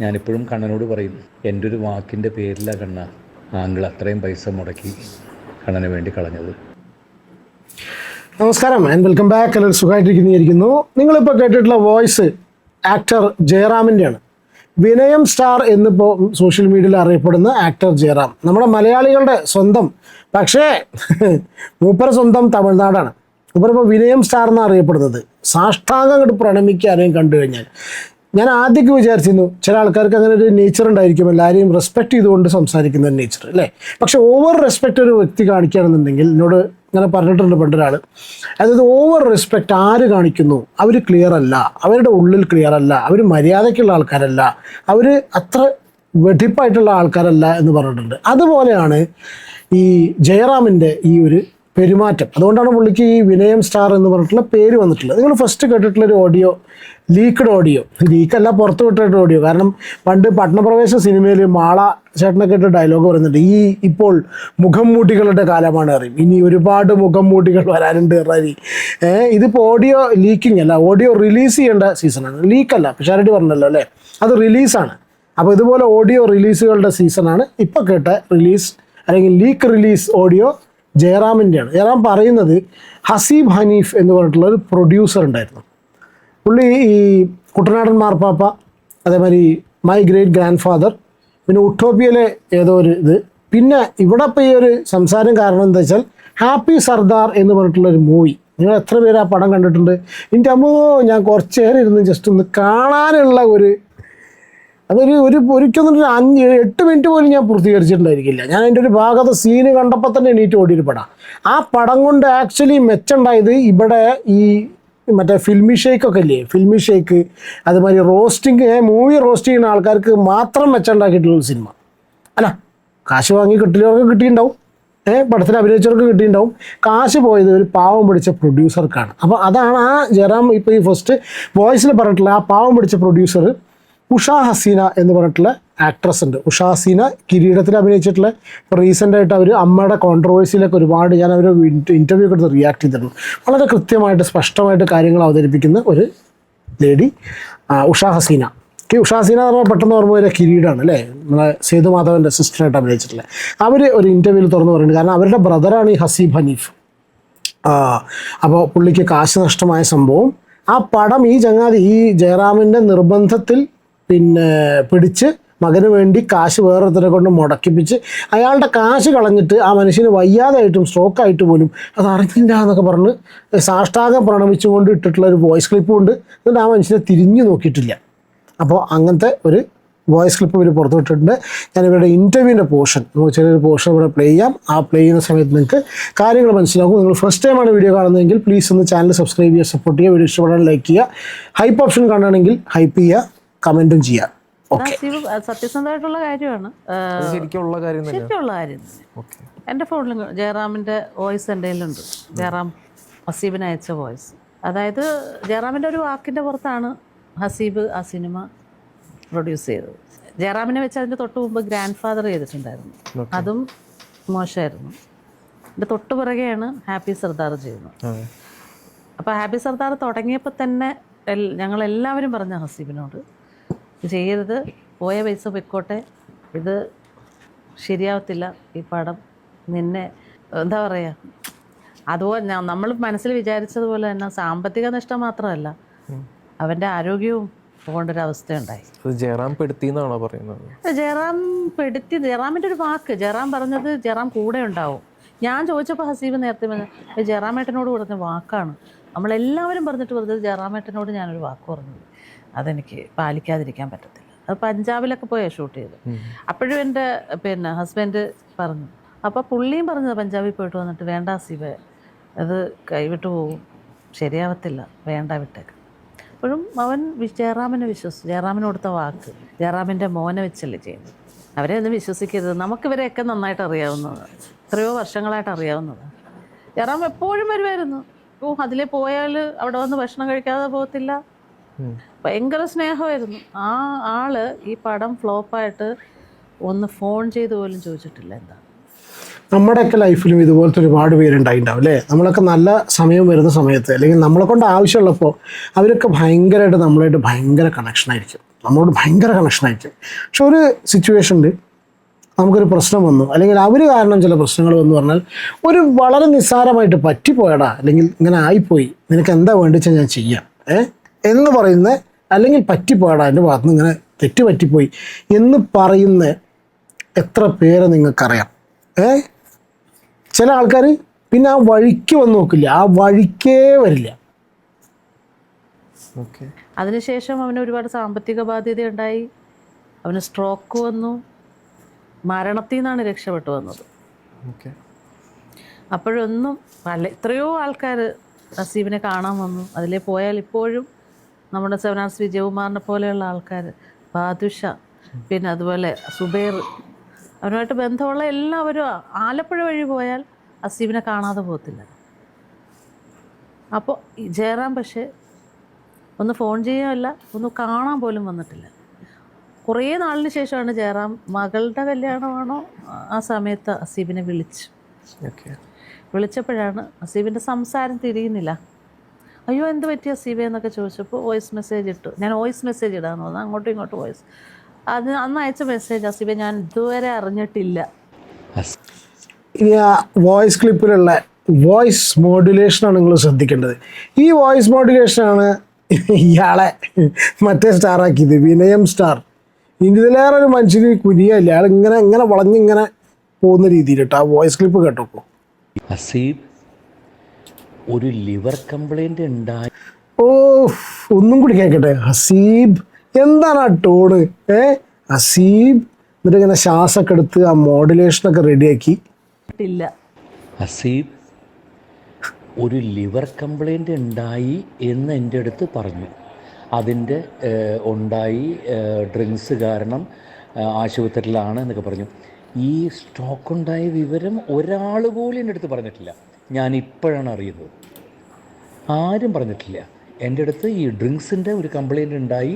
ഞാനിപ്പോഴും കണ്ണനോട് പറയും, എൻ്റെ ഒരു വാക്കിൻ്റെ പേരിലാണ് കണ്ണ ആങ്കിൾ അത്രയും പൈസ മുടക്കി കണ്ണന് വേണ്ടി കളഞ്ഞത്. നമസ്കാരം ആൻഡ് വെൽക്കം ബാക്ക്. എല്ലാവരും സുഖമായിട്ടിരിക്കുന്നു. നിങ്ങളിപ്പോൾ കേട്ടിട്ടുള്ള വോയിസ് ആക്ടർ ജയറാമിൻ്റെയാണ്. വിനയം സ്റ്റാർ എന്നിപ്പോൾ സോഷ്യൽ മീഡിയയിൽ അറിയപ്പെടുന്ന ആക്ടർ ജയറാം, നമ്മുടെ മലയാളികളുടെ സ്വന്തം, പക്ഷേ മൂപ്പര സ്വന്തം തമിഴ്നാടാണ്. മൂപ്പരിപ്പോൾ വിനയം സ്റ്റാർ എന്നാണ് അറിയപ്പെടുന്നത്. സാഷ്ടാംഗം അങ്ങോട്ട് പ്രണമിക്കുക ആരെയും കണ്ടു കഴിഞ്ഞാൽ. ഞാൻ ആദ്യമൊക്കെ വിചാരിച്ചിരുന്നു ചില ആൾക്കാർക്ക് അങ്ങനെ ഒരു നേച്ചർ ഉണ്ടായിരിക്കും, എല്ലാവരെയും റെസ്പെക്ട് ചെയ്തുകൊണ്ട് സംസാരിക്കുന്ന ഒരു നേച്ചർ അല്ലേ. പക്ഷെ ഓവർ റെസ്പെക്റ്റ് ഒരു വ്യക്തി കാണിക്കുകയാണെന്നുണ്ടെങ്കിൽ, എന്നോട് ഇങ്ങനെ പറഞ്ഞിട്ടുണ്ട് പണ്ടൊരാൾ, അതായത് ഓവർ റെസ്പെക്റ്റ് ആര് കാണിക്കുന്നു അവർ ക്ലിയർ അല്ല, അവരുടെ ഉള്ളിൽ ക്ലിയർ അല്ല, അവർ മര്യാദയ്ക്കുള്ള ആൾക്കാരല്ല, അവർ അത്ര വെടിപ്പായിട്ടുള്ള ആൾക്കാരല്ല എന്ന് പറഞ്ഞിട്ടുണ്ട്. അതുപോലെയാണ് ഈ ജയറാമിൻ്റെ ഈ ഒരു പെരുമാറ്റം. അതുകൊണ്ടാണ് പുള്ളിക്ക് ഈ വിനയം സ്റ്റാർ എന്ന് പറഞ്ഞിട്ടുള്ള പേര് വന്നിട്ടുള്ളത്. നിങ്ങൾ ഫസ്റ്റ് കേട്ടിട്ടുള്ളൊരു ഓഡിയോ ലീക്ക്ഡ് ഓഡിയോ, ലീക്കല്ല പുറത്ത് വിട്ടിട്ട് ഓഡിയോ. കാരണം പണ്ട് പട്ടണപ്രവേശ സിനിമയിൽ മാള ചേട്ടനൊക്കെ ഇട്ട് ഡയലോഗ് പറയുന്നുണ്ട്, ഈ ഇപ്പോൾ മുഖം മൂട്ടികളുടെ കാലമാണ് അറിയും, ഇനി ഒരുപാട് മുഖം മൂട്ടികൾ വരാനുണ്ട് എറി. ഇതിപ്പോൾ ഓഡിയോ ലീക്കിംഗ് അല്ല, ഓഡിയോ റിലീസ് ചെയ്യേണ്ട സീസണാണ്, ലീക്കല്ല. പിഷാരടി പറഞ്ഞല്ലോ അല്ലേ, അത് റിലീസാണ്. അപ്പോൾ ഇതുപോലെ ഓഡിയോ റിലീസുകളുടെ സീസണാണ് ഇപ്പോൾ കേട്ട റിലീസ് അല്ലെങ്കിൽ ലീക്ക് റിലീസ് ഓഡിയോ ജയറാമിൻ്റെയാണ്. ജയറാം പറയുന്നത് ഹസീബ് ഹനീഫ് എന്ന് പറഞ്ഞിട്ടുള്ള ഒരു പ്രൊഡ്യൂസർ ഉണ്ടായിരുന്നു. പുള്ളി ഈ കുട്ടനാടൻ മാർപ്പാപ്പ, അതേമാതിരി മൈ ഗ്രേറ്റ് ഗ്രാൻഡ് ഫാദർ, പിന്നെ ഉട്ടോപ്പിയയിലെ ഏതോ ഒരു ഇത്, പിന്നെ ഇവിടെ ഇപ്പോൾ ഈ ഒരു സംസാരം കാരണം എന്താ വെച്ചാൽ ഹാപ്പി സർദാർ എന്ന് പറഞ്ഞിട്ടുള്ളൊരു മൂവി. നിങ്ങൾ എത്ര പേര് ആ പടം കണ്ടിട്ടുണ്ട്? എൻ്റെ അമ്മോ, ഞാൻ കുറച്ച് നേരം ഇരുന്ന് ജസ്റ്റ് ഒന്ന് കാണാനുള്ള അതൊരു ഒരിക്കലും 5-8 മിനിറ്റ് പോലും ഞാൻ പൂർത്തീകരിച്ചിട്ടുണ്ടായിരിക്കില്ല. ഞാൻ അതിൻ്റെ ഒരു ഭാഗത്ത് സീന് കണ്ടപ്പോൾ തന്നെ എണീറ്റ് ഓടിയൊരു പടം. ആ പടം കൊണ്ട് ആക്ച്വലി മെച്ചുണ്ടായത് ഇവിടെ ഈ മറ്റേ ഫിൽമി ഷേക്കൊക്കെ ഇല്ലേ, ഫിൽമി ഷേക്ക്, അതുമാതിരി റോസ്റ്റിംഗ്, മൂവി റോസ്റ്റ് ചെയ്യുന്ന ആൾക്കാർക്ക് മാത്രം മെച്ചുണ്ടാക്കിയിട്ടുള്ള സിനിമ അല്ല. കാശ് വാങ്ങി കിട്ടിയവർക്ക് കിട്ടിയിട്ടുണ്ടാവും, പടത്തിൽ അഭിനയിച്ചവർക്ക് കിട്ടിയിട്ടുണ്ടാവും. കാശ് പോയത് ഒരു പാവം പിടിച്ച പ്രൊഡ്യൂസർക്കാണ്. അപ്പോൾ അതാണ് ആ ജയറാം ഇപ്പോൾ ഈ ഫസ്റ്റ് വോയിസിൽ പറഞ്ഞിട്ടുള്ള ആ പാവം പിടിച്ച പ്രൊഡ്യൂസർ ഉഷാ ഹസീന എന്ന് പറഞ്ഞിട്ടുള്ള ആക്ട്രസ് ഉണ്ട്. ഉഷാ ഹസീന കിരീടത്തിൽ അഭിനയിച്ചിട്ടുള്ള ഇപ്പോൾ റീസെൻ്റായിട്ട് അവർ അമ്മയുടെ കോൺട്രവേഴ്സിയിലൊക്കെ ഒരുപാട് ഞാൻ അവർ ഇൻ്റർവ്യൂ ഒക്കെ എടുത്ത് റിയാക്ട് ചെയ്തിട്ടുണ്ട്. വളരെ കൃത്യമായിട്ട് സ്പഷ്ടമായിട്ട് കാര്യങ്ങൾ അവതരിപ്പിക്കുന്ന ഒരു ലേഡി ഉഷാ ഹസീന. ഉഷാ ഹസീന എന്ന് പറഞ്ഞാൽ പെട്ടെന്ന് ഓർമ്മ വരെ കിരീടമാണ് അല്ലേ, നമ്മളെ സേതുമാധവൻ്റെ സിസ്റ്ററായിട്ട് അഭിനയിച്ചിട്ടുള്ളത്. അവർ ഒരു ഇൻ്റർവ്യൂവിൽ തുറന്ന് പറയുന്നുണ്ട്, കാരണം അവരുടെ ബ്രദറാണ് ഈ ഹസീബ് ഹനീഫ്. അപ്പോൾ പുള്ളിക്ക് കാശ് നഷ്ടമായ സംഭവം ആ പടം ഈ ചങ്ങാതി ഈ ജയറാമിൻ്റെ നിർബന്ധത്തിൽ പിന്നെ പിടിച്ച് മകന് വേണ്ടി കാശ് വേറൊരുത്തരെ കൊണ്ട് മുടക്കിപ്പിച്ച് അയാളുടെ കാശ് കളഞ്ഞിട്ട് ആ മനുഷ്യന് വയ്യാതായിട്ടും സ്ട്രോക്കായിട്ട് പോലും അത് അറിഞ്ഞില്ല എന്നൊക്കെ പറഞ്ഞ് സാഷ്ടാംഗം പ്രണമിച്ചുകൊണ്ട് ഇട്ടിട്ടുള്ള ഒരു വോയിസ് ക്ലിപ്പും ഉണ്ട്. എന്നിട്ട് ആ മനുഷ്യനെ തിരിഞ്ഞു നോക്കിയിട്ടില്ല. അപ്പോൾ അങ്ങനത്തെ ഒരു വോയിസ് ക്ലിപ്പ് ഇവർ പുറത്തു വിട്ടിട്ടുണ്ട്. ഞാൻ ഇവരുടെ ഇൻ്റർവ്യൂവിൻ്റെ പോർഷൻ, നമുക്ക് ചെറിയൊരു പോർഷൻ ഇവിടെ പ്ലേ ചെയ്യാം. ആ പ്ലേ ചെയ്യുന്ന സമയത്ത് നിങ്ങൾക്ക് കാര്യങ്ങൾ മനസ്സിലാക്കും. നിങ്ങൾ ഫസ്റ്റ് ടൈമാണ് വീഡിയോ കാണുന്നതെങ്കിൽ പ്ലീസ് ഒന്ന് ചാനൽ സബ്സ്ക്രൈബ് ചെയ്യുക, സപ്പോർട്ട് ചെയ്യുക, വീഡിയോ ഇഷ്ടപ്പെടാൻ ലൈക്ക് ചെയ്യുക, ഹൈപ്പ് ഓപ്ഷൻ കാണുകയാണെങ്കിൽ ഹൈപ്പ് ചെയ്യുക, കമൻറ്റും ചെയ്യുക. സത്യസന്ധമായിട്ടുള്ള കാര്യമാണ്, ശരിക്കുള്ള കാര്യം. എൻ്റെ ഫോണിൽ ജയറാമിൻ്റെ വോയിസ് എൻ്റെ കയ്യിലുണ്ട്. ജയറാം ഹസീബിന് അയച്ച വോയിസ്. അതായത് ജയറാമിൻ്റെ ഒരു വാക്കിൻ്റെ പുറത്താണ് ഹസീബ് ആ സിനിമ പ്രൊഡ്യൂസ് ചെയ്തത്. ജയറാമിനെ വെച്ച് അതിൻ്റെ തൊട്ട് മുമ്പ് ഗ്രാൻഡ് ഫാദർ ചെയ്തിട്ടുണ്ടായിരുന്നു, അതും മോശമായിരുന്നു. എൻ്റെ തൊട്ട് പിറകെയാണ് ഹാപ്പി സർദാർ ചെയ്യുന്നത്. അപ്പോൾ ഹാപ്പി സർദാർ തുടങ്ങിയപ്പോൾ തന്നെ ഞങ്ങളെല്ലാവരും പറഞ്ഞ ഹസീബിനോട് ചെയ്യരുത്, പോയ പൈസ പൊയ്ക്കോട്ടെ, ഇത് ശരിയാവത്തില്ല, ഈ പടം നിന്നെ എന്താ പറയുക, അതുപോലെ നമ്മൾ മനസ്സിൽ വിചാരിച്ചതുപോലെ തന്നെ സാമ്പത്തിക നഷ്ടം മാത്രമല്ല, അവൻ്റെ ആരോഗ്യവും പോകേണ്ടൊരവസ്ഥയുണ്ടായി. ജയറാം പെടുത്തിയെന്നാണോ പറയുന്നത്? ജയറാമിൻ്റെ ഒരു വാക്ക്, ജയറാം പറഞ്ഞത് ജയറാം കൂടെ ഉണ്ടാവും. ഞാൻ ചോദിച്ചപ്പോൾ ഹസീബ് നേരത്തെ പറഞ്ഞത് ജയറാമേട്ടനോട് പറഞ്ഞ വാക്കാണ്. നമ്മളെല്ലാവരും പറഞ്ഞത് ജയറാമേട്ടനോട് ഞാനൊരു വാക്ക് പറഞ്ഞത്, അതെനിക്ക് പാലിക്കാതിരിക്കാൻ പറ്റത്തില്ല. അത് പഞ്ചാബിലൊക്കെ പോയാൽ ഷൂട്ട് ചെയ്ത്. അപ്പോഴും എൻ്റെ ഹസ്ബൻഡ് പറഞ്ഞു. അപ്പോൾ പുള്ളിയും പറഞ്ഞത് പഞ്ചാബിൽ പോയിട്ട് വന്നിട്ട്, വേണ്ട ഹസീബ്, അത് കൈവിട്ട് പോകും, ശരിയാവത്തില്ല, വേണ്ട വിട്ടേക്ക്. അപ്പോഴും അവൻ ജയറാമിനെ വിശ്വസിച്ചു. ജയറാമിന് കൊടുത്ത വാക്ക്, ജയറാമിൻ്റെ മോനെ വെച്ചല്ലേ ചെയ്യുന്നത്. അവരെ ഒന്നും വിശ്വസിക്കരുത്. നമുക്കിവരെയൊക്കെ നന്നായിട്ട് അറിയാവുന്നത്, എത്രയോ വർഷങ്ങളായിട്ട് അറിയാവുന്നത്. ജയറാം എപ്പോഴും വരുമായിരുന്നു. അതിലേ പോയാൽ അവിടെ വന്ന് ഭക്ഷണം കഴിക്കാതെ പോകത്തില്ല. ഭയങ്കര സ്നേഹമായിരുന്നു. ആ ആള് ഈ പടം ഫ്ലോപ്പായിട്ട് ഒന്ന് ഫോൺ ചെയ്ത് പോലും ചോദിച്ചിട്ടില്ല എന്താ. നമ്മുടെയൊക്കെ ലൈഫിലും ഇതുപോലത്തെ ഒരുപാട് പേരുണ്ടായിട്ടുണ്ടാവും അല്ലേ. നമ്മളൊക്കെ നല്ല സമയം വരുന്ന സമയത്ത് അല്ലെങ്കിൽ നമ്മളെ കൊണ്ട് ആവശ്യമുള്ളപ്പോൾ അവരൊക്കെ ഭയങ്കരമായിട്ട് നമ്മളായിട്ട് ഭയങ്കര കണക്ഷനായിരിക്കും. നമ്മളോട് ഭയങ്കര കണക്ഷനായിട്ട്. പക്ഷെ ഒരു സിറ്റുവേഷനിൽ നമുക്കൊരു പ്രശ്നം വന്നു, അല്ലെങ്കിൽ അവർ കാരണം ചില പ്രശ്നങ്ങൾ വന്നു പറഞ്ഞാൽ ഒരു വളരെ നിസ്സാരമായിട്ട് പറ്റിപ്പോയടാ, അല്ലെങ്കിൽ ഇങ്ങനെ ആയിപ്പോയി, നിനക്ക് എന്താ വേണ്ടിച്ചാൽ ഞാൻ ചെയ്യാം എന്ന് പറയുന്ന, അല്ലെങ്കിൽ പറ്റിപ്പോയടാ എൻ്റെ ഭാഗത്ത് നിന്ന് ഇങ്ങനെ തെറ്റ് പറ്റിപ്പോയി എന്ന് പറയുന്ന എത്ര പേരെ നിങ്ങൾക്കറിയാം? ചില ആൾക്കാർ പിന്നെ ആ വഴിക്ക് വന്ന് നോക്കില്ല, ആ വഴിക്കേ വരില്ല. ഓക്കെ. അതിനുശേഷം അവന് ഒരുപാട് സാമ്പത്തിക ബാധ്യത ഉണ്ടായി, അവന് സ്ട്രോക്ക് വന്നു, മരണത്തിൽ നിന്നാണ് രക്ഷപ്പെട്ടു വന്നത്. ഓക്കെ. അപ്പോഴൊന്നും എത്രയോ ആൾക്കാർ നസീബിനെ കാണാൻ വന്നു. അതിലേ പോയാൽ ഇപ്പോഴും നമ്മുടെ സെവനാർസ് വിജയകുമാറിനെ പോലെയുള്ള ആൾക്കാർ, ബാദുഷ, പിന്നെ അതുപോലെ സുബൈർ, അവരുമായിട്ട് ബന്ധമുള്ള എല്ലാവരും ആലപ്പുഴ വഴി പോയാൽ അസീബിനെ കാണാതെ പോകത്തില്ല. അപ്പോൾ ജയറാം പക്ഷേ ഒന്ന് ഫോൺ ചെയ്യുകയല്ല, ഒന്ന് കാണാൻ പോലും വന്നിട്ടില്ല. കുറേ നാളിന് ശേഷമാണ് ജയറാം, മകളുടെ കല്യാണമാണോ ആ സമയത്ത് അസീബിനെ വിളിച്ചു. ഓക്കെ. വിളിച്ചപ്പോഴാണ് അസീബിൻ്റെ സംസാരം തിരിയുന്നില്ല. അയ്യോ എന്ത് പറ്റി അസീബ എന്നൊക്കെ ചോദിച്ചപ്പോൾ വോയിസ് മെസ്സേജ് ഇട്ടു. ഞാൻ വോയിസ് മെസ്സേജ് ഇടാന്ന് തോന്നുന്നു, അങ്ങോട്ടും ഇങ്ങോട്ടും വോയിസ്. അത് അന്ന് അയച്ച മെസ്സേജ് അസീബ ഞാൻ ഇതുവരെ അറിഞ്ഞിട്ടില്ല. ഇനി ആ വോയിസ് ക്ലിപ്പിലുള്ള വോയിസ് മോഡുലേഷനാണ് നിങ്ങൾ ശ്രദ്ധിക്കേണ്ടത്. ഈ വോയിസ് മോഡുലേഷനാണ് ഇയാളെ മറ്റേ സ്റ്റാറാക്കിയത്, വിനയം സ്റ്റാർ. ഇതിലേറെ ഒരു മനുഷ്യന് കുനിയല്ല, അയാൾ ഇങ്ങനെ വളഞ്ഞിങ്ങനെ പോകുന്ന രീതിയിൽ കേട്ടോ. ആ വോയിസ് ക്ലിപ്പ് കേട്ടപ്പോൾ അസീബ് ഒരു ലിവർ കംപ്ലൈൻറ്റ് ഉണ്ടായി. ഓ, ഒന്നും കൂടി കേൾക്കട്ടെ. ഹസീബ്, എന്താണ് ആ ടോണ്? ഹസീബ് എന്നിട്ട് ഇങ്ങനെ ശ്വാസമൊക്കെ എടുത്ത് ആ മോഡുലേഷനൊക്കെ റെഡിയാക്കി. അസീബ് ഒരു ലിവർ കംപ്ലൈൻറ്റ് ഉണ്ടായി എന്ന് എൻ്റെ അടുത്ത് പറഞ്ഞു. അതിൻ്റെ ഉണ്ടായി, ഡ്രിങ്ക്സ് കാരണം ആശുപത്രിയിലാണ് എന്നൊക്കെ പറഞ്ഞു. ഈ സ്ട്രോക്ക് ഉണ്ടായ വിവരം ഒരാൾ പോലും എൻ്റെ അടുത്ത് പറഞ്ഞിട്ടില്ല. ഞാൻ ഇപ്പോഴാണ് അറിയുന്നത്. ആരും പറഞ്ഞിട്ടില്ല എൻ്റെ അടുത്ത്. ഈ ഡ്രിങ്ക്സിൻ്റെ ഒരു കംപ്ലൈൻറ്റ് ഉണ്ടായി,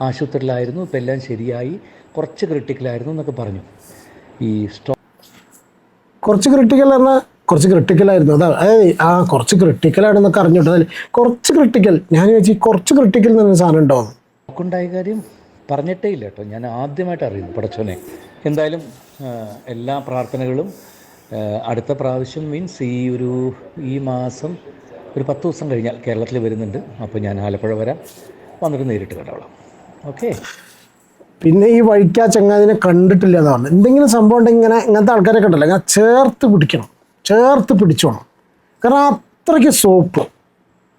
ആശുപത്രിയിലായിരുന്നു, ഇപ്പം എല്ലാം ശരിയായി, കുറച്ച് ക്രിട്ടിക്കലായിരുന്നു എന്നൊക്കെ പറഞ്ഞു. ഈ കുറച്ച് ക്രിട്ടിക്കൽ പറഞ്ഞാൽ കുറച്ച് ക്രിട്ടിക്കലായിരുന്നു, അതാ കുറച്ച് ക്രിട്ടിക്കലാണെന്നൊക്കെ അറിഞ്ഞോട്ടെ. അതല്ലേ കുറച്ച് ക്രിട്ടിക്കൽ, ഞാൻ ചോദിച്ചു കുറച്ച് ക്രിട്ടിക്കൽ എന്നൊരു സാധനം ഉണ്ടോ? ഉണ്ടായ കാര്യം പറഞ്ഞിട്ടേ ഇല്ല കേട്ടോ, ഞാൻ ആദ്യമായിട്ട് അറിയുന്നു. പടച്ചോനെ, എന്തായാലും എല്ലാ പ്രാർത്ഥനകളും അടുത്ത പ്രാവശ്യം മീൻസ് ഈ മാസം ഒരു 10 ദിവസം കഴിഞ്ഞാൽ കേരളത്തിൽ വരുന്നുണ്ട്. അപ്പോൾ ഞാൻ ആലപ്പുഴ വരാം, വന്നിട്ട് നേരിട്ട് കണ്ടോളാം. ഓക്കെ. പിന്നെ ഈ വഴിക്കാ ചങ്ങാതിനെ കണ്ടിട്ടില്ല എന്നാണ്. എന്തെങ്കിലും സംഭവം ഉണ്ടെങ്കിൽ ഇങ്ങനത്തെ ആൾക്കാരെ കണ്ടല്ലോ, ഇങ്ങനെ ചേർത്ത് പിടിക്കണം, ചേർത്ത് പിടിച്ചോണം. കാരണം അത്രയ്ക്ക് സോപ്പ്,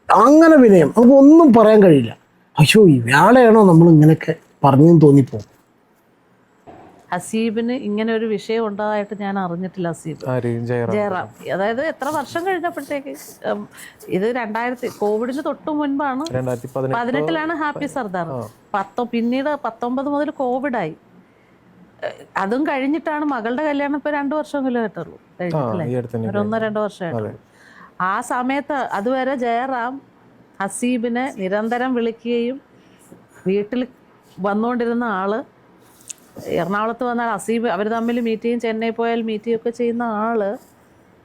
അങ്ങനെ വിനയം, നമുക്ക് ഒന്നും പറയാൻ കഴിയില്ല. അയ്യോ ഇയാളെയാണോ നമ്മൾ ഇങ്ങനെയൊക്കെ പറഞ്ഞെന്ന് തോന്നിപ്പോകും. ഹസീബിന് ഇങ്ങനെ ഒരു വിഷയം ഉണ്ടായിട്ട് ഞാൻ അറിഞ്ഞിട്ടില്ല. ഹസീബ് ജയറാം, അതായത് എത്ര വർഷം കഴിഞ്ഞപ്പോഴത്തേക്ക്, ഇത് കോവിഡിന് തൊട്ട് മുൻപാണ്, 2018 ഹാപ്പി സർദാർ. പിന്നീട് 19 മുതൽ കോവിഡായി. അതും കഴിഞ്ഞിട്ടാണ് മകളുടെ കല്യാണം. ഇപ്പൊ 2 വർഷമെങ്കിലും ആയിട്ടുള്ളൂ, കഴിഞ്ഞിട്ടില്ലേ, 1-2 വർഷമായിട്ടുള്ളൂ. ആ സമയത്ത് അതുവരെ ജയറാം ഹസീബിനെ നിരന്തരം വിളിക്കുകയും വീട്ടിൽ വന്നുകൊണ്ടിരുന്ന ആള്, എറണാകുളത്ത് വന്നാൽ ഹസീബ്, അവർ തമ്മിൽ മീറ്റ് ചെയ്യും, ചെന്നൈ പോയാൽ മീറ്റ് ചെയ്യുകയൊക്കെ ചെയ്യുന്ന ആള്,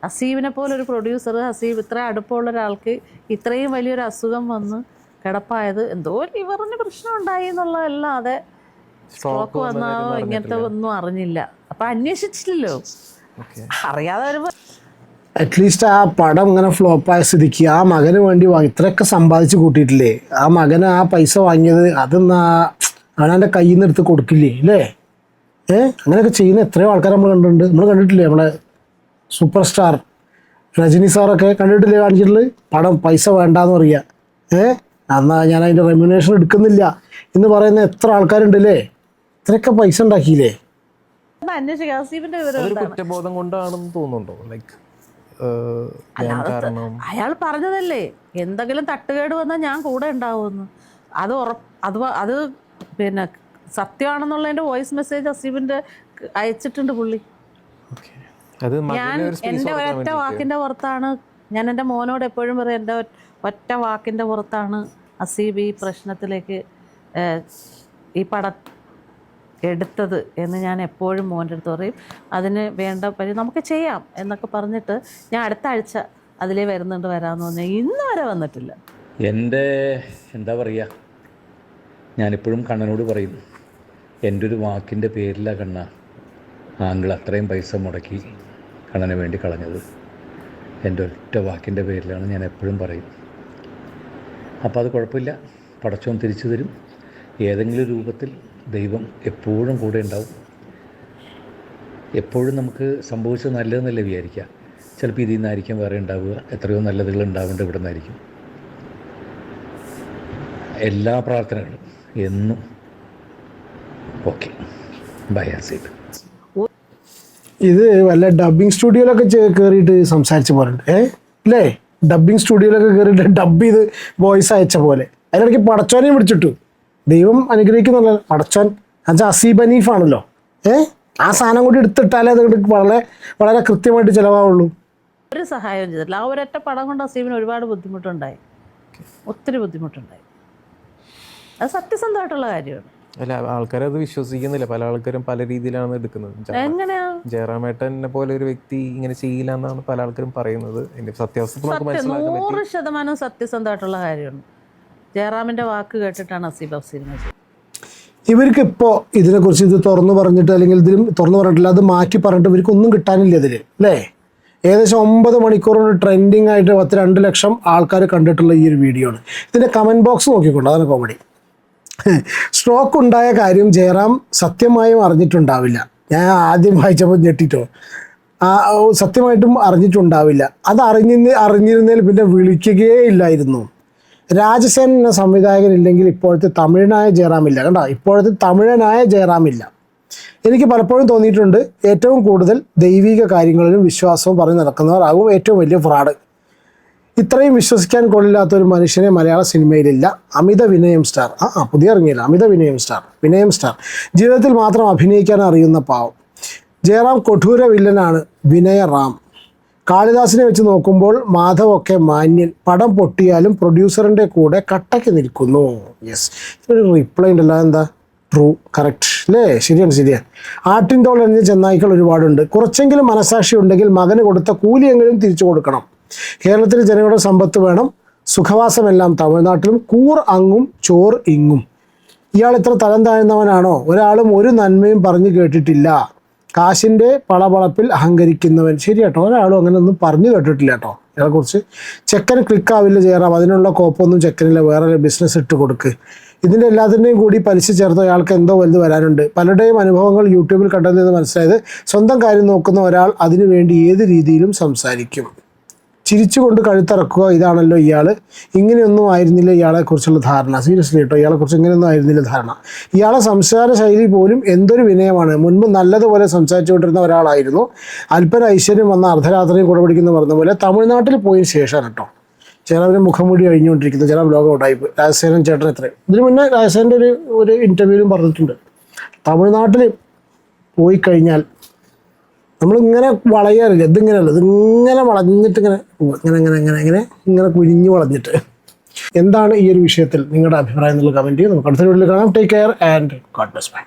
ഹസീബിനെ പോലൊരു പ്രൊഡ്യൂസർ, ഹസീബ് ഇത്ര അടുപ്പമുള്ള ഒരാൾക്ക് ഇത്രയും വലിയൊരു അസുഖം വന്ന് കിടപ്പായത്, എന്തോ ലിവറിന് പ്രശ്നം ഉണ്ടായി എന്നുള്ളതല്ലാതെ സ്ട്രോക്ക് വന്നോ ഇങ്ങനത്തെ ഒന്നും അറിഞ്ഞില്ല. അപ്പൊ അന്വേഷിച്ചില്ലല്ലോ, അറിയാതെ വരുമ്പോ അറ്റ്ലീസ്റ്റ് ആ പടം ഇങ്ങനെ ഫ്ലോപ്പായ സ്ഥിതിക്ക് ആ മകന് വേണ്ടി ഇത്രയൊക്കെ സമ്പാദിച്ച് കൂട്ടിയിട്ടില്ലേ, ആ മകന് ആ പൈസ വാങ്ങിയത് അതെന്നാ അവനവൻ്റെ കയ്യിൽ നിന്ന് എടുത്ത് കൊടുക്കില്ലേ അല്ലേ? അങ്ങനെയൊക്കെ ചെയ്യുന്ന എത്രയോ ആൾക്കാർ നമ്മൾ കണ്ടിട്ടുണ്ട്. നമ്മൾ കണ്ടിട്ടില്ലേ, നമ്മളെ സൂപ്പർ സ്റ്റാർ രജനി സാറൊക്കെ കണ്ടിട്ടില്ലേ, കാണിച്ചിട്ടുള്ളത് പടം പൈസ വേണ്ടാന്ന് പറയുക. എന്നാൽ ഞാൻ അതിൻ്റെ റെമ്യൂണേഷൻ എടുക്കുന്നില്ല എന്ന് പറയുന്ന എത്ര ആൾക്കാരുണ്ടല്ലേ, ഇത്രയൊക്കെ പൈസ ഉണ്ടാക്കിയില്ലേ. കുറ്റബോധം കൊണ്ടാണെന്ന് തോന്നുന്നുണ്ടോ? ലൈക്ക് അയാൾ പറഞ്ഞതല്ലേ, എന്തെങ്കിലും തട്ടുകേട് വന്നാൽ ഞാൻ കൂടെ ഉണ്ടാവുമെന്ന്. അത് പിന്നെ സത്യമാണെന്നുള്ളതിന്റെ വോയിസ് മെസ്സേജ് ഹസീബിന്റെ അയച്ചിട്ടുണ്ട് പുള്ളി. ഞാൻ എൻ്റെ ഒറ്റ വാക്കിന്റെ പുറത്താണ്, ഞാൻ എൻ്റെ മോനോട് എപ്പോഴും പറയും, എൻ്റെ ഒറ്റ വാക്കിന്റെ പുറത്താണ് ഹസീബ് ഈ പ്രശ്നത്തിലേക്ക് ഈ പടം എടുത്തത് എന്ന് ഞാൻ എപ്പോഴും മോൻ്റെ അടുത്ത് പറയും. അതിന് വേണ്ട നമുക്ക് ചെയ്യാം എന്നൊക്കെ പറഞ്ഞിട്ട് ഞാൻ അടുത്ത ആഴ്ച അതിലേ വരാമെന്ന് പറഞ്ഞാൽ ഇന്ന് വരെ വന്നിട്ടില്ല. എൻ്റെ എന്താ പറയുക, ഞാനിപ്പോഴും കണ്ണനോട് പറയും, എൻ്റെ ഒരു വാക്കിൻ്റെ പേരിലാണ് കണ്ണ ആങ്കിൾ അത്രയും പൈസ മുടക്കി കണ്ണന് വേണ്ടി കളഞ്ഞത്. എൻ്റെ ഒറ്റ വാക്കിൻ്റെ പേരിലാണ് ഞാൻ എപ്പോഴും പറയും. അപ്പോൾ അത് കുഴപ്പമില്ല, പടച്ചോൻ തിരിച്ചു തരും. ഏതെങ്കിലും രൂപത്തിൽ ദൈവം എപ്പോഴും കൂടെ ഉണ്ടാവും. എപ്പോഴും നമുക്ക് സംഭവിച്ചത് നല്ലതെന്നല്ലേ വിചാരിക്കുക. ചിലപ്പോൾ ഇതിൽ നിന്നായിരിക്കും വേറെ ഉണ്ടാവുക. എത്രയോ നല്ലതുകൾ ഉണ്ടാവേണ്ടത് ഇവിടെ നിന്നായിരിക്കും. എല്ലാ പ്രാർത്ഥനകളും എന്നും ഓക്കെ. ബൈ ഹസീബ്. ഇത് വല്ല ഡബ്ബിങ് സ്റ്റുഡിയോയിലൊക്കെ കയറിയിട്ട് സംസാരിച്ച പോലെ ഉണ്ട് അല്ലേ? ഡബ്ബിങ് സ്റ്റുഡിയോയിലൊക്കെ കയറിയിട്ട് ഡബ് ചെയ്ത് വോയിസ് അയച്ച പോലെ. അതിനിടയ്ക്ക് പടച്ചോനെയും പിടിച്ചിട്ടു. ദൈവം അനുഗ്രഹിക്കുന്നുള്ള പടച്ചോൻ എന്നുവെച്ചാൽ അസീബ് ഹനീഫാണല്ലോ. ആ സാധനം കൂടി എടുത്തിട്ടാലേ അത് വളരെ വളരെ കൃത്യമായിട്ട് ചിലവാവുള്ളൂ. ഒരു സഹായവും ചെയ്തിട്ടില്ല. ആ ഒരൊറ്റ പടം കൊണ്ട് അസീബിന് ഒരുപാട് ബുദ്ധിമുട്ടുണ്ടായി, ഒത്തിരി ബുദ്ധിമുട്ടുണ്ടായി. അത് സത്യസന്ധമായിട്ടുള്ള കാര്യമാണ്. അല്ല, ആൾക്കാരത് വിശ്വസിക്കുന്നില്ല. പല ആൾക്കാരും പല രീതിയിലാണ് എടുക്കുന്നത്. എങ്ങനെയാ ജയറാമേട്ടനെ പോലെ ഒരു വ്യക്തി ഇങ്ങനെ ചെയ്യില്ല എന്നാണ് പല ആൾക്കാരും പറയുന്നത്. അതിന്റെ സത്യാവസ്ഥ നമുക്ക് മനസ്സിലാക്കാൻ പറ്റി. 100% സത്യസന്ധമായിട്ടുള്ള കാര്യമാണ്. ജയറാമിന്റെ വാക്ക് കേട്ടിട്ടാണ് അസീബ് സിനിമ ചെയ്തത്. ഇവർക്ക് ഇപ്പോൾ ഇതിനെക്കുറിച്ച് ഇത് തുറന്നു പറഞ്ഞിട്ട് അല്ലെങ്കിൽ ഇതിലും തുറന്നു പറഞ്ഞിട്ടില്ല, അത് മാറ്റി പറഞ്ഞിട്ട് ഇവർക്ക് ഒന്നും കിട്ടാനില്ല ഇതിൽ അല്ലേ? ഏകദേശം 9 മണിക്കൂർ കൊണ്ട് ട്രെൻഡിങ് ആയിട്ട് 2 ലക്ഷം ആൾക്കാർ കണ്ടിട്ടുള്ള ഈ ഒരു വീഡിയോ ആണ്. ഇതിൻ്റെ കമൻറ്റ് ബോക്സ് നോക്കിക്കൊണ്ട് അതാണ് കോമഡി. സ്ട്രോക്ക് ഉണ്ടായ കാര്യം ജയറാം സത്യമായും അറിഞ്ഞിട്ടുണ്ടാവില്ല. ഞാൻ ആദ്യം വായിച്ചപ്പോൾ ഞെട്ടിട്ടോ. സത്യമായിട്ടും അറിഞ്ഞിട്ടുണ്ടാവില്ല. അത് അറിഞ്ഞിരുന്നതിൽ പിന്നെ വിളിക്കുകയേ ഇല്ലായിരുന്നു. രാജസേൻ എന്ന സംവിധായകനില്ലെങ്കിൽ ഇപ്പോഴത്തെ തമിഴനായ ജയറാമില്ല. കണ്ടോ, ഇപ്പോഴത്തെ തമിഴനായ ജയറാമില്ല. എനിക്ക് പലപ്പോഴും തോന്നിയിട്ടുണ്ട് ഏറ്റവും കൂടുതൽ ദൈവിക കാര്യങ്ങളിലും വിശ്വാസവും പറഞ്ഞ് നടക്കുന്നവരാകും ഏറ്റവും വലിയ ഫ്രോഡ്. ഇത്രയും വിശ്വസിക്കാൻ കൊള്ളില്ലാത്ത ഒരു മനുഷ്യനെ മലയാള സിനിമയിലില്ല. അമിത വിനയം സ്റ്റാർ. പുതിയ ഇറങ്ങിയില്ല, അമിത വിനയം സ്റ്റാർ. ജീവിതത്തിൽ മാത്രം അഭിനയിക്കാൻ അറിയുന്ന പാവം. ജയറാം കൊഠൂര വില്ലനാണ്. വിനയ റാം. കാളിദാസിനെ വെച്ച് നോക്കുമ്പോൾ മാധവൊക്കെ മാന്യൻ. പടം പൊട്ടിയാലും പ്രൊഡ്യൂസറിൻ്റെ കൂടെ കട്ടയ്ക്ക് നിൽക്കുന്നു. യെസ്, ഒരു റിപ്ലൈ ഉണ്ടല്ലോ. എന്താ ട്രൂ, കറക്റ്റ് അല്ലേ? ശരിയാണ്. ആട്ടിൻതോൾ എന്ന ചെന്നായ്ക്കൾ ഒരുപാടുണ്ട്. കുറച്ചെങ്കിലും മനസാക്ഷി ഉണ്ടെങ്കിൽ മകന് കൊടുത്ത കൂലിയെങ്കിലും തിരിച്ചു കൊടുക്കണം. കേരളത്തിലെ ജനങ്ങളുടെ സമ്പത്ത് വേണം. സുഖവാസമെല്ലാം തമിഴ്നാട്ടിലും. കൂർ അങ്ങും ചോർ ഇങ്ങും. ഇയാൾ ഇത്ര തരം താഴ്ന്നവനാണോ? ഒരാളും ഒരു നന്മയും പറഞ്ഞു കേട്ടിട്ടില്ല. കാശിൻ്റെ പളപളപ്പിൽ അഹങ്കരിക്കുന്നവൻ. ശരി കേട്ടോ, ഒരാളും അങ്ങനെ ഒന്നും പറഞ്ഞു കേട്ടിട്ടില്ല കേട്ടോ ഇയാളെക്കുറിച്ച്. ചെക്കന് ക്ലിക്കാവില്ല ജയറാം. അതിനുള്ള കോപ്പൊന്നും ചെക്കനില്ല. വേറെ ബിസിനസ് ഇട്ട് കൊടുക്ക്. ഇതിൻ്റെ എല്ലാത്തിൻ്റെയും കൂടി പലിശ ചേർത്ത് അയാൾക്ക് എന്തോ വലുത് വരാനുണ്ട്. പലരുടെയും അനുഭവങ്ങൾ യൂട്യൂബിൽ കണ്ടതെന്ന് മനസ്സിലായത് സന്തം കാര്യം നോക്കുന്ന ഒരാൾ അതിനു വേണ്ടി ഏത് രീതിയിലും സംസാരിക്കും. ചിരിച്ചുകൊണ്ട് കഴുത്തിറക്കുക. ഇതാണല്ലോ ഇയാൾ. ഇങ്ങനെയൊന്നും ആയിരുന്നില്ല ഇയാളെക്കുറിച്ചുള്ള ധാരണ. സീരിയസ്ലി കേട്ടോ, ഇയാളെക്കുറിച്ച് ഇങ്ങനെയൊന്നും ആയിരുന്നില്ല ധാരണ. ഇയാളെ സംസാര ശൈലി പോലും എന്തൊരു വിനയമാണ്. മുൻപ് നല്ലതുപോലെ സംസാരിച്ചുകൊണ്ടിരുന്ന ഒരാളായിരുന്നു. അല്പന ഐശ്വര്യം വന്ന അർദ്ധരാത്രിയും കുടപിടിക്കുന്ന പറഞ്ഞ പോലെ തമിഴ്നാട്ടിൽ പോയതിന് ശേഷമാണ് കേട്ടോ ജയറാമിൻ്റെ മുഖംമൂടി കഴിഞ്ഞുകൊണ്ടിരിക്കുന്നത്. ജയറാം ലോകം ഔട്ടായിപ്പ്. രാജസേനൻ ചേട്ടൻ എത്രയും ഇതിന് മുന്നേ രാജസേനൻ്റെ ഒരു ഇൻ്റർവ്യൂവിലും പറഞ്ഞിട്ടുണ്ട്, തമിഴ്നാട്ടിൽ പോയി കഴിഞ്ഞാൽ നമ്മളിങ്ങനെ വളയാറില്ല. ഇതിങ്ങനെയല്ല, ഇതിങ്ങനെ വളഞ്ഞിട്ട് ഇങ്ങനെ കുനിഞ്ഞു വളഞ്ഞിട്ട്. എന്താണ് ഈ ഒരു വിഷയത്തിൽ നിങ്ങളുടെ അഭിപ്രായം എന്നുള്ള കമൻറ്റ് ചെയ്യും. നമുക്ക് അടുത്ത വീഡിയോയിൽ കാണാം. Take care and God bless. By.